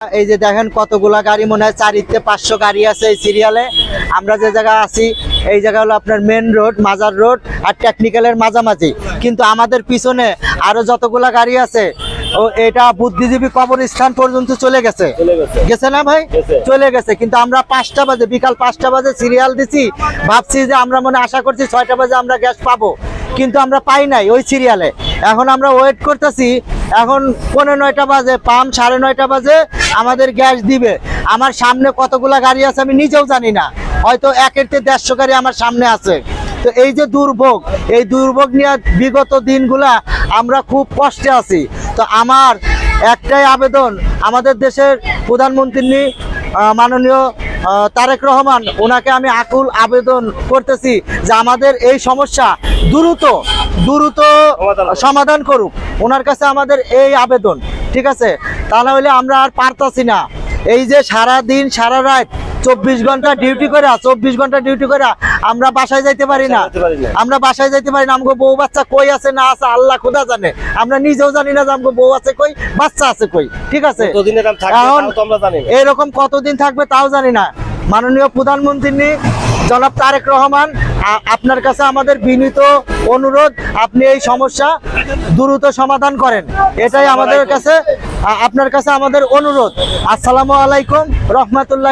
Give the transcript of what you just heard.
এই যে দেখেন কতগুলা গাড়ি, মনে হয় 400-500 গাড়ি আছে এই সিরিয়ালে। আমরা যে জায়গায় আছি এই জায়গা হলো আপনার মেন রোড, মাজার রোড আর টেকনিক্যালের মাঝামাঝি। কিন্তু আমাদের পিছনে আরো যতগুলা গাড়ি আছে ও এটা বুদ্ধিজীবী কবরস্থান পর্যন্ত চলে গেছে না ভাই? চলে গেছে। কিন্তু আমরা 5টা বাজে, বিকাল 5টা বাজে সিরিয়াল দিছি, ভাবছি যে আমরা মনে আশা করছি 6টা বাজে আমরা গ্যাস পাবো, কিন্তু আমরা পাই নাই ওই সিরিয়ালে। এখন আমরা ওয়েট করতেছি, এখন 9:15 বাজে, পাম্প 9:30 বাজে আমাদের গ্যাস দিবে। আমার সামনে কতগুলা গাড়ি আছে আমি নিজেও জানি না, হয়তো 1-150 গাড়ি আমার সামনে আছে। তো এই যে দুর্ভোগ, এই দুর্ভোগ নিয়ে বিগত দিনগুলা আমরা খুব কষ্টে আছি। তো আমার একটাই আবেদন, আমাদের দেশের প্রধানমন্ত্রী মাননীয় তারেক রহমান, ওনাকে আমি আকুল আবেদন করতেছি যে আমাদের এই সমস্যা দ্রুত সমাধান করুক। ওনার কাছে আমাদের এই আবেদন, ঠিক আছে? তা না হলে আমরা আর পারতাছি না। এই যে সারা দিন সারা রাত 24 ঘন্টা ডিউটি করে আমরা বাসায় যাইতে পারি না। আমগো বউ বাচ্চা কই আছে না আছে আল্লাহ খোদা জানে। আমরা নিজেও জানি না যে আমগো বউ আছে কই, বাচ্চা আছে কই, ঠিক আছে? এরকম কতদিন থাকবে তাও জানি না। মাননীয় প্রধানমন্ত্রী জনাব তারেক রহমান, আপনার কাছে আমাদের বিনীত অনুরোধ, আপনি এই সমস্যা দ্রুত সমাধান করেন, এটাই আমাদের কাছে, আপনার কাছে আমাদের অনুরোধ। আসসালামু আলাইকুম রহমতুল্লাহ।